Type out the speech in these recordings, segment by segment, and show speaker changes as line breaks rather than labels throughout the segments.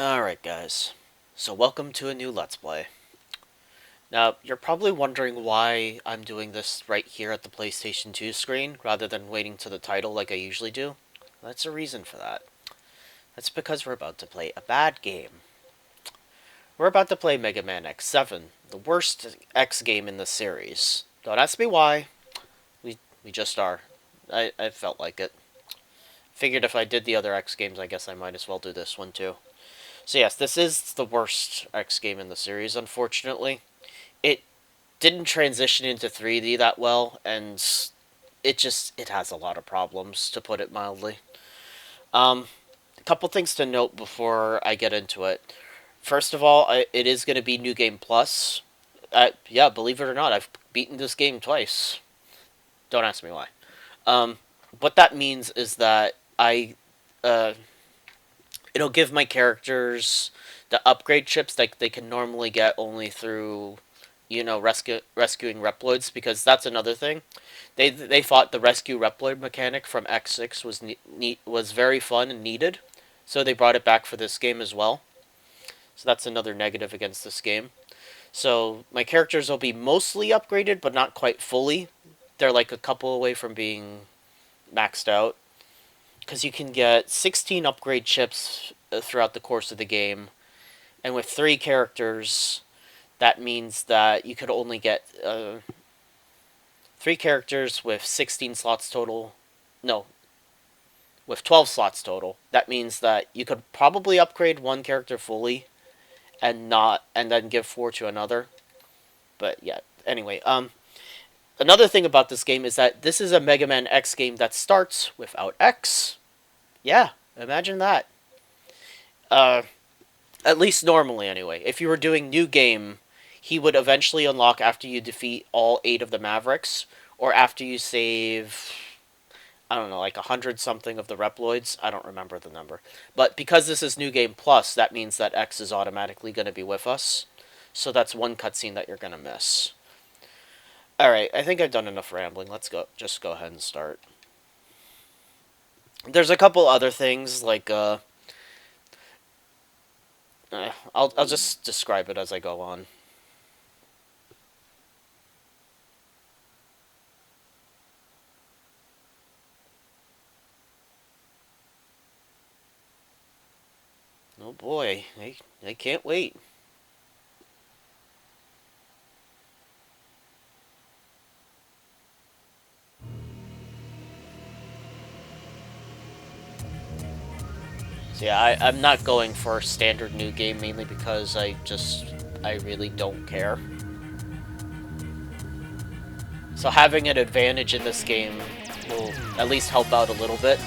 Alright guys, so welcome to a new Let's Play. Now, you're probably wondering why I'm doing this right here at the PlayStation 2 screen, rather than waiting to the title like I usually do. That's a reason for that. That's because we're about to play a bad game. We're about to play Mega Man X7, the worst X game in the series. Don't ask me why, we just are. I felt like it. Figured if I did the other X games, I guess I might as well do this one too. So yes, this is the worst X game in the series, unfortunately. It didn't transition into 3D that well, and it has a lot of problems, to put it mildly. A couple things to note before I get into it. First of all, it is going to be New Game Plus. Yeah, believe it or not, I've beaten this game twice. Don't ask me why. What that means is that uh, it'll give my characters the upgrade chips that they can normally get only through, rescuing Reploids, because that's another thing. They thought the rescue Reploid mechanic from X6 was very fun and needed, so they brought it back for this game as well. So that's another negative against this game. So my characters will be mostly upgraded, but not quite fully. They're like a couple away from being maxed out, because you can get 16 upgrade chips throughout the course of the game, and with 3 characters, that means that you could only get 3 characters with 16 slots total. No, with 12 slots total. That means that you could probably upgrade one character fully, and then give 4 to another. But yeah, anyway, another thing about this game is that this is a Mega Man X game that starts without X. Yeah, imagine that. Uh, at least normally, anyway. If you were doing New Game, he would eventually unlock after you defeat all 8 of the Mavericks, or after you save, I don't know, like 100 something of the Reploids. I don't remember the number. But because this is New Game Plus, that means that X is automatically going to be with us. So that's one cutscene that you're going to miss. Alright, I think I've done enough rambling. Let's just go ahead and start. There's a couple other things, like, I'll just describe it as I go on. Oh boy, I can't wait. So yeah, I'm not going for a standard New Game, mainly because I really don't care. So having an advantage in this game will at least help out a little bit.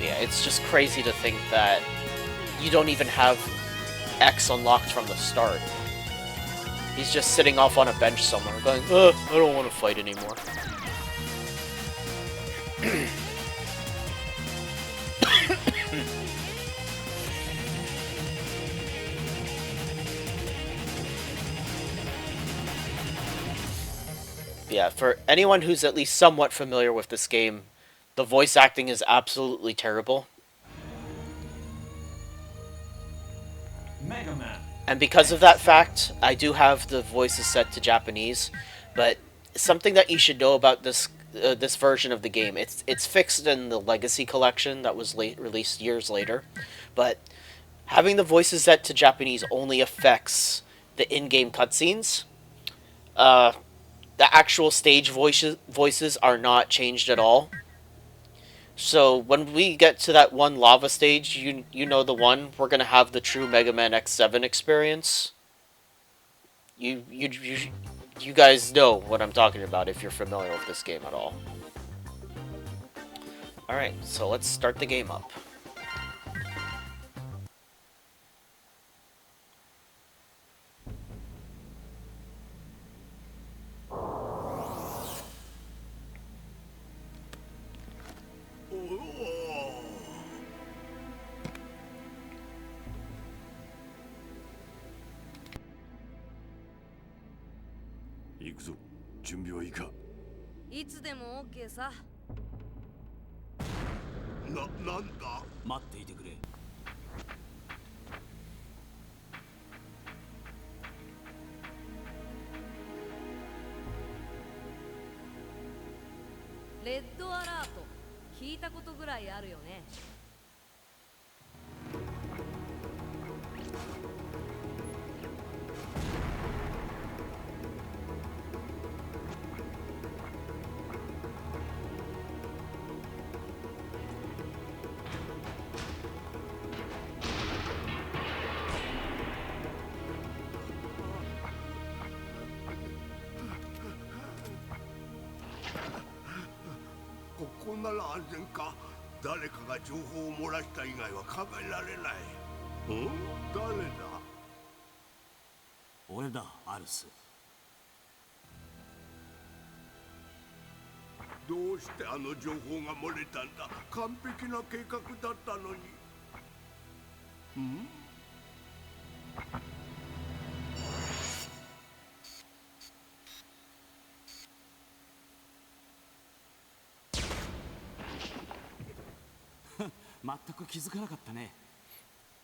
Yeah, it's just crazy to think that you don't even have X unlocked from the start. He's just sitting off on a bench somewhere going, I don't want to fight anymore. Yeah, for anyone who's at least somewhat familiar with this game, the voice acting is absolutely terrible.
Mega Man.
And because of that fact, I do have the voices set to Japanese, but something that you should know about this version of the game, it's fixed in the Legacy Collection that was released years later, but having the voices set to Japanese only affects the in-game cutscenes. Uh, the actual stage voices are not changed at all. So when we get to that one lava stage, you know the one, we're gonna have the true Mega Man X7 experience. You guys know what I'm talking about if you're familiar with this game at all. Alright, so let's start the game up.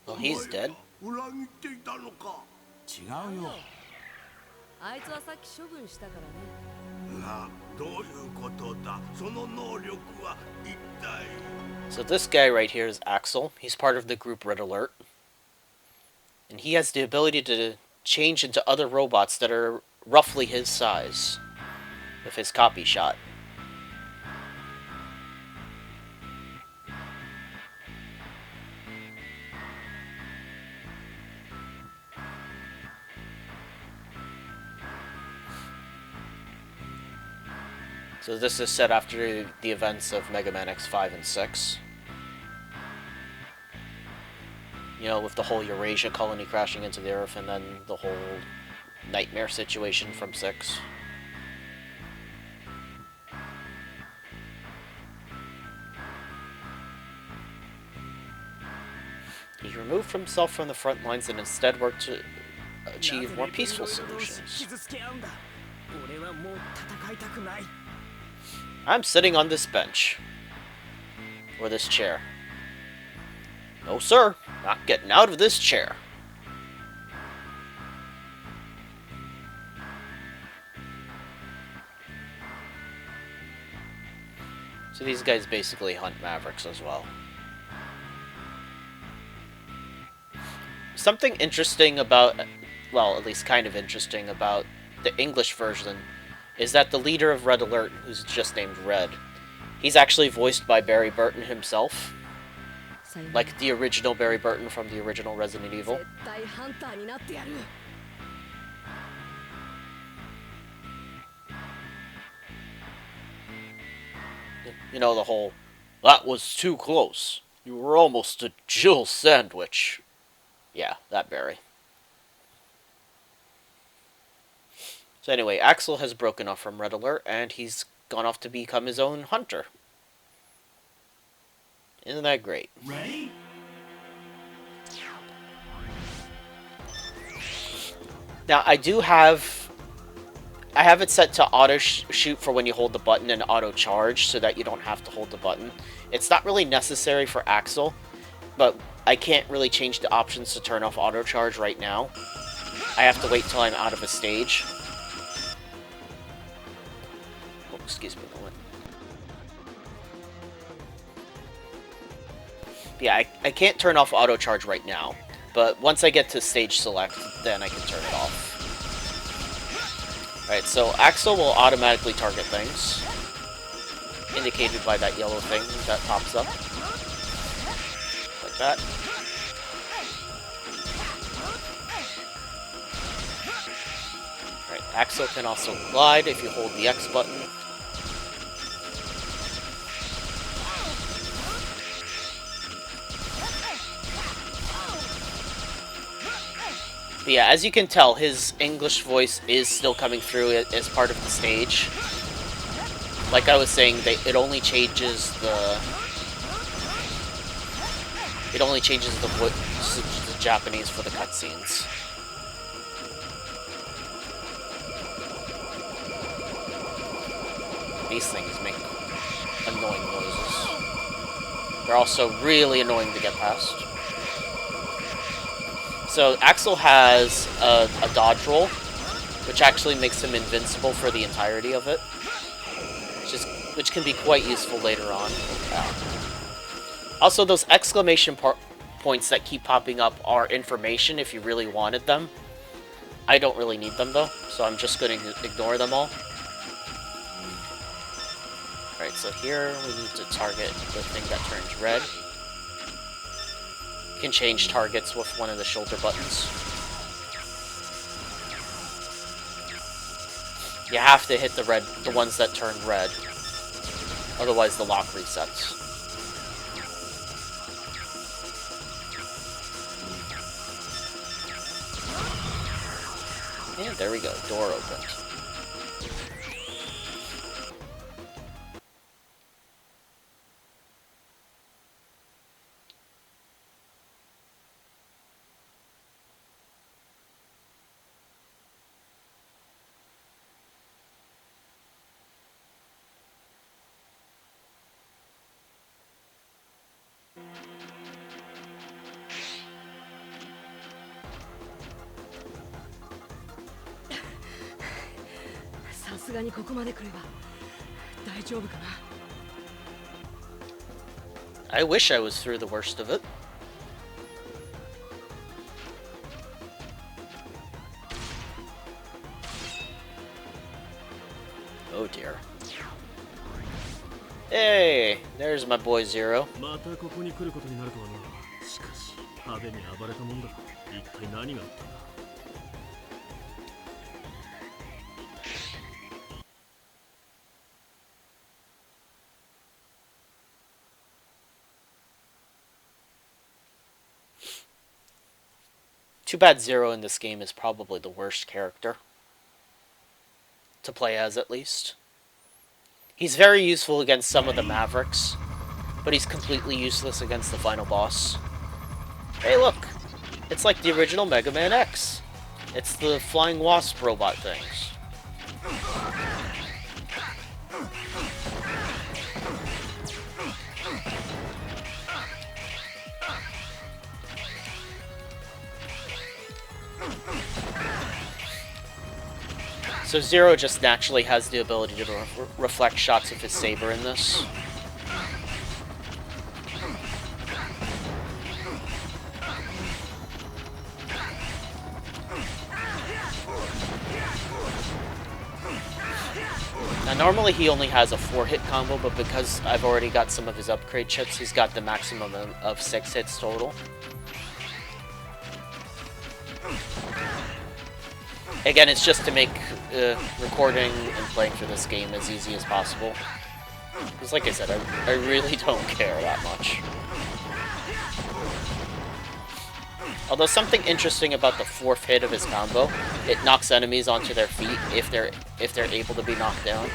Well, he's dead. So this guy right here is Axl. He's part of the group Red Alert. And he has the ability to change into other robots that are roughly his size with his copy shot. So this is set after the events of Mega Man X5 and 6. You know, with the whole Eurasia colony crashing into the Earth and then the whole nightmare situation from 6. He removed himself from the front lines and instead worked to achieve more peaceful solutions. I'm sitting on this bench. Or this chair. No, sir. Not getting out of this chair. So these guys basically hunt Mavericks as well. Something interesting about, well, at least kind of interesting about the English version is that the leader of Red Alert, who's just named Red, he's actually voiced by Barry Burton himself. Like the original Barry Burton from the original Resident Evil. You know, the whole, that was too close. You were almost a Jill sandwich. Yeah, that Barry. So anyway, Axl has broken off from Red Alert, and he's gone off to become his own hunter. Isn't that great?
Ready?
Now, I have it set to auto shoot for when you hold the button and auto charge so that you don't have to hold the button. It's not really necessary for Axl, but I can't really change the options to turn off auto charge right now. I have to wait till I'm out of a stage. Oh, excuse me a moment. Yeah, I can't turn off auto charge right now, but once I get to stage select, then I can turn it off. Alright, so Axl will automatically target things, indicated by that yellow thing that pops up. Like that. Alright, Axl can also glide if you hold the X button. But yeah, as you can tell, his English voice is still coming through as part of the stage. Like I was saying, it only changes the voice to Japanese for the cutscenes. These things make annoying noises. They're also really annoying to get past. So Axl has a dodge roll, which actually makes him invincible for the entirety of it, which can be quite useful later on. Also, those exclamation points that keep popping up are information if you really wanted them. I don't really need them though, so I'm just going to ignore them all. Alright, so here we need to target the thing that turns red. You can change targets with one of the shoulder buttons. You have to hit the ones that turn red. Otherwise the lock resets. And there we go, door opened. I wish I was through the worst of it. Oh dear. Hey, there's my boy Zero. Too bad Zero in this game is probably the worst character to play as, at least. He's very useful against some of the Mavericks, but he's completely useless against the final boss. Hey look! It's like the original Mega Man X. It's the flying wasp robot things. So Zero just naturally has the ability to reflect shots of his saber in this. Now normally he only has a 4-hit combo, but because I've already got some of his upgrade chips, he's got the maximum of 6 hits total. Again, it's just to make recording and playing through this game as easy as possible. Because like I said, I really don't care that much. Although something interesting about the 4th hit of his combo, it knocks enemies onto their feet if they're able to be knocked down.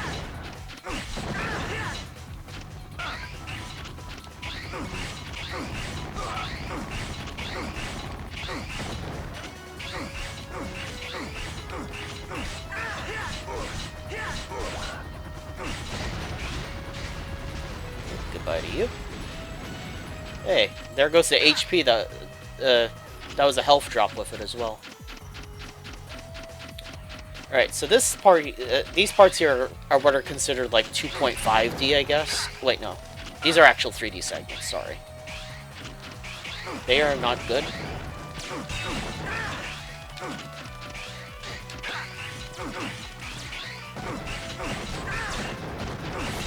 Goodbye to you. Hey, there goes the HP that was a health drop with it as well. Alright, so this part, these parts here are what are considered like 2.5D, I guess. Wait, no. These are actual 3D segments, sorry. They are not good.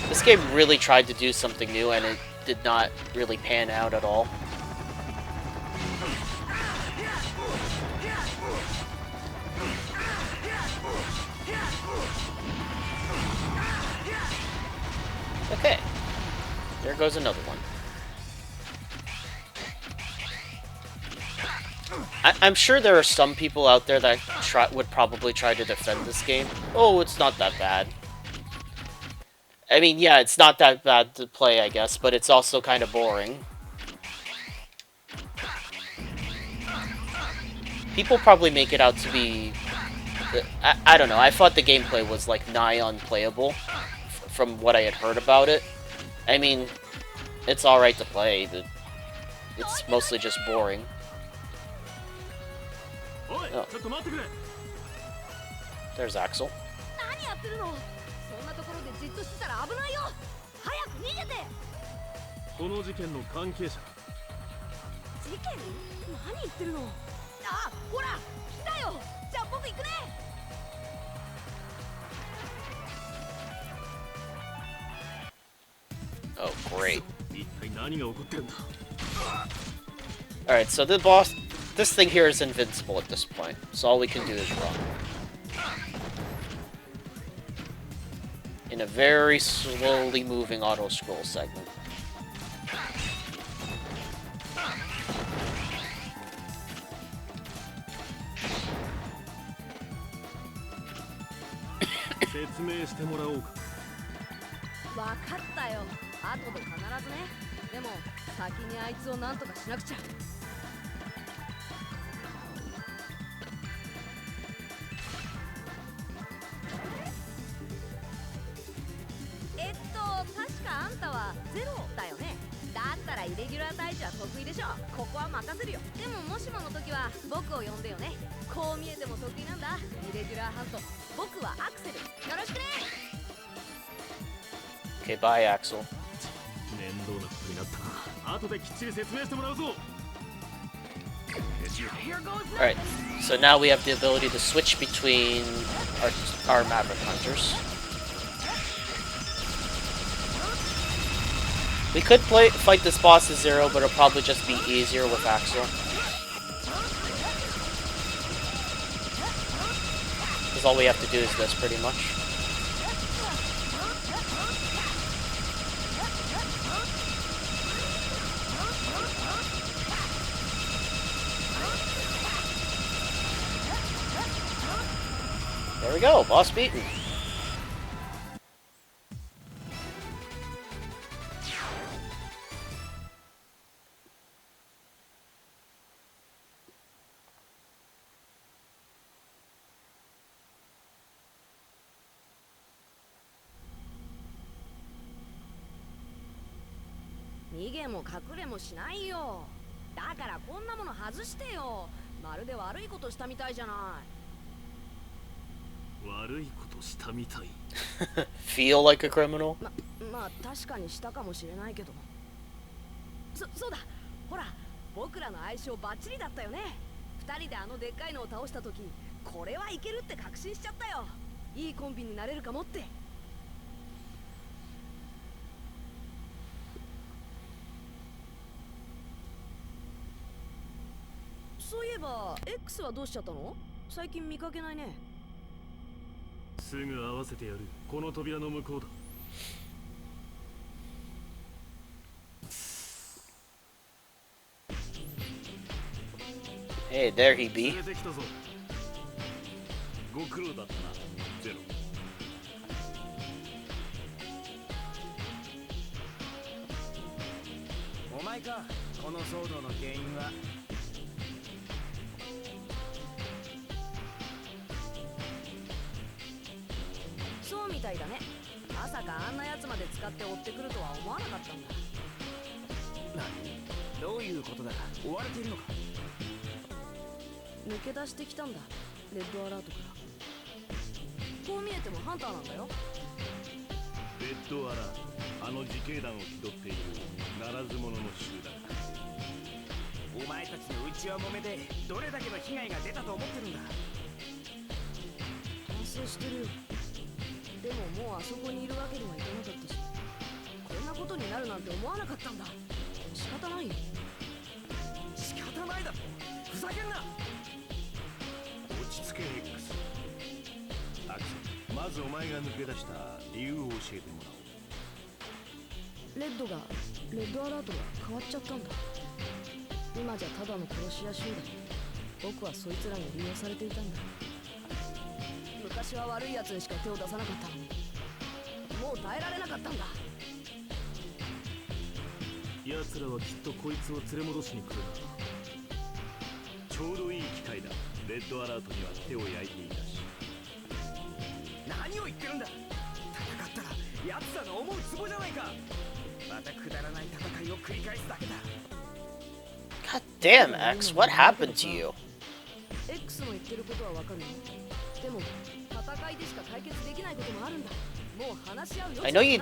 This game really tried to do something new, and it did not really pan out at all. Okay, there goes another one. I'm sure there are some people out there that would probably try to defend this game. Oh, it's not that bad. I mean, yeah, it's not that bad to play, I guess, but it's also kind of boring. People probably make it out to be... I don't know, I thought the gameplay was, like, nigh unplayable from what I had heard about it. I mean, it's alright to play, but it's mostly just boring. Oh. There's Axl. Oh, great. Alright, so the boss... This thing here is invincible at this point, so all we can do is run. In a very slowly moving auto-scroll segment. Okay, bye, Axl. Alright, so now we have the ability to switch between our Maverick Hunters. We could fight this boss as Zero, but it'll probably just be easier with Axl. Because all we have to do is this, pretty much. There we go, boss beaten. Feel like a criminal?
X はどうしちゃったの？最近見かけないね。すぐ合わせてやる。この扉の向こうだ。
Hey, there he be.
ご苦労だったな、ゼロ。お前か、この騒動の原因は。そうみたいだね。まさかあんなやつまで使って追ってくるとは思わなかったんだ。何？どういうことだ？追われているのか？抜け出してきたんだ。レッドアラートから。こう見えてもハンターなんだよ。レッドアラート、あの自警団を気取っているならず者の集団。お前たちの内輪もめでどれだけの被害が出たと思ってるんだ。反省してる。でももうあそこにいるわけにはいかなかったし、こんなことになるなんて思わなかったんだ。仕方ないよ。仕方ないだと？ふざけんな。落ち着け X。アクセル、まずお前が抜け出した理由を教えてもらおう。レッドアラートが変わっちゃったんだ。今じゃただの殺し屋集団。僕はそいつらに利用されていたんだ。昔は悪い奴にしか手を出さなかったのに、もう耐えられなかったんだ。
奴らはきっとこいつを連れ戻しに来るな。ちょうどいい機会だ。レッドアラートには手を焼いていたし。
何を言ってるんだ。戦ったら奴らの思うツボじゃないか。またくだらない戦いを繰り返すだけだ。
God damn, X, what happened to you?
X の言ってることはわかるよ。でも戦いでしか解決できないこともあるんだ。もう話し合うよ。
I know you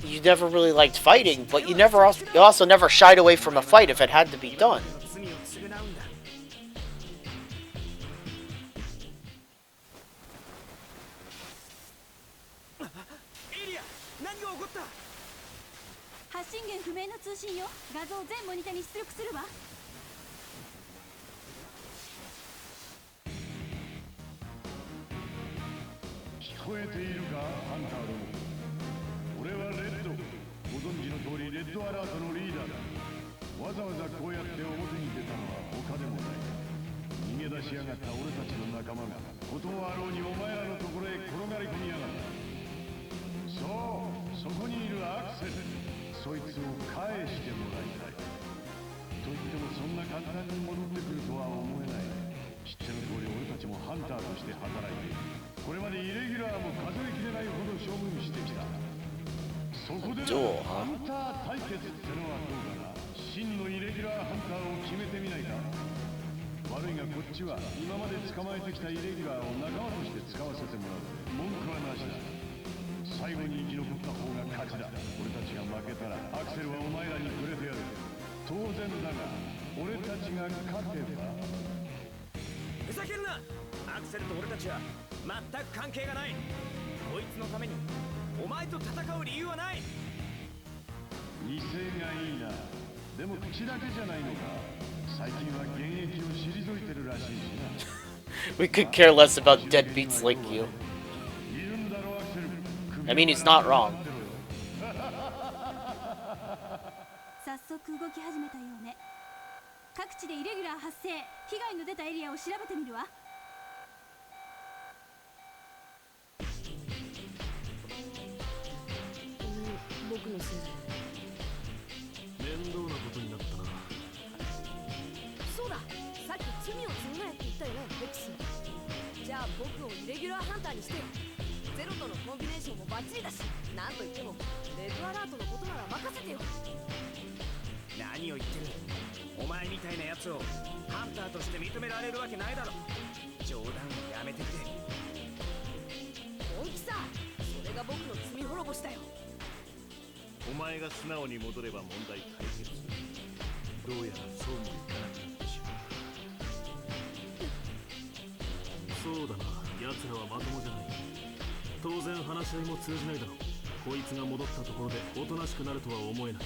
you never really liked fighting, but you also never shied away from a fight if it had to be done.
罪を償うんだ。エリア、何が起こった。
発信源不明の通信よ。画像を全モニタに出力するわ。
聞こえているか、ハンターども。俺はレッド。ご存知の通りレッドアラートのリーダーだ。わざわざこうやって表に出たのは他でもない。逃げ出しやがった俺たちの仲間がこともあろうにお前らのところへ転がり込みやがった。そう、そこにいるアクセル。そいつを返してもらいたい。と言ってもそんな簡単に戻ってくるとは思えない。知っての通り俺たちもハンターとして働いている。これまでイレギュラーも数えきれないほど処分してきた。そこでハンター対決ってのはどうかな。真のイレギュラーハンターを決めてみないか。悪いがこっちは今まで捕まえてきたイレギュラーを仲間として使わせてもらう。文句はなしだ。最後に生き残った方が勝ちだ。俺たちが負けたらアクセルはお前らにくれてやる。当然だが俺たちが勝てば。
ふざけるな。アクセルと俺たちは全く関係がない。こいつのためにお前と戦う理由はない。
威勢がいいな。でも口だけじゃないのか。最近は現役を退いてるらしいしな。
We could care less about deadbeats like you. I mean, he's not wrong.
早速動き始めたようね。各地でイレギュラー発生、被害の出たエリアを調べてみるわ。
僕のせいで。
面倒なことになったな。
そうだ、さっき罪を償えって言ったよね、X。じゃあ僕をイレギュラーハンターにしてよ。ゼロとのコンビネーションもバッチリだし、なんといってもレッドアラートのことなら任せてよ。
何を言ってる。お前みたいなやつをハンターとして認められるわけないだろ。冗談をやめてくれ。
本気さ。それが僕の罪滅ぼしだよ。
お前が素直に戻れば問題解決。どうやらそうもいかなくなってしまう。そうだな、奴らはまともじゃない。当然話し合いも通じないだろう。こいつが戻ったところでおとなしくなるとは思えない。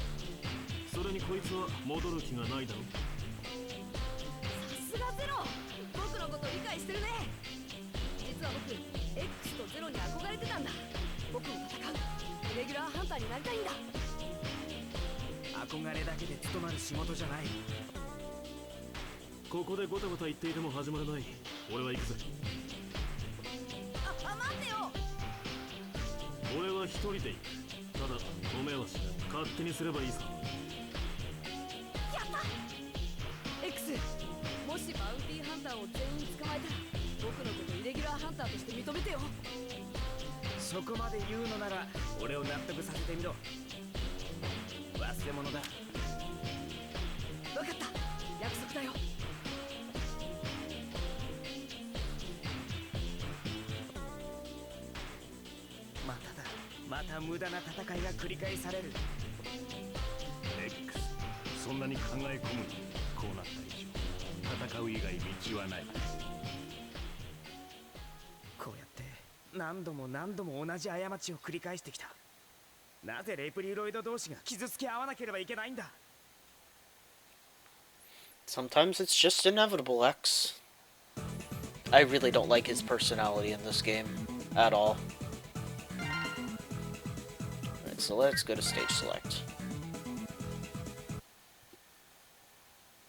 それにこいつは戻る気がないだろう。
さすがゼロ、僕のこと理解してるね。実は僕 X とゼロに憧れてたんだ。僕も戦うイレギュラーハンターになりたいんだ。
憧れだけで務まる仕事じゃない。
ここでゴタゴタ言っていても始まらない。俺は行くぜ。
待ってよ。
俺は一人で行く。ただ止めはしない。勝手にすればいいさ。
やった X。 もしバウンティーハンターを全員捕まえたら僕のことイレギュラーハンターとして認めてよ。
そこまで言うのなら俺を納得させてみろ。忘れ物だ。
分かった、約束だよ。
まただ。また無駄な戦いが繰り返される。
X、 そんなに考え込むとこうなった以上戦う以外道はない。
こうやって何度も何度も同じ過ちを繰り返してきた。なぜレプリロイド同士が傷つけ合わなければいけないんだ。
Sometimes it's just inevitable, X. I really don't like his personality in this game at all. Alright, so let's go to stage select.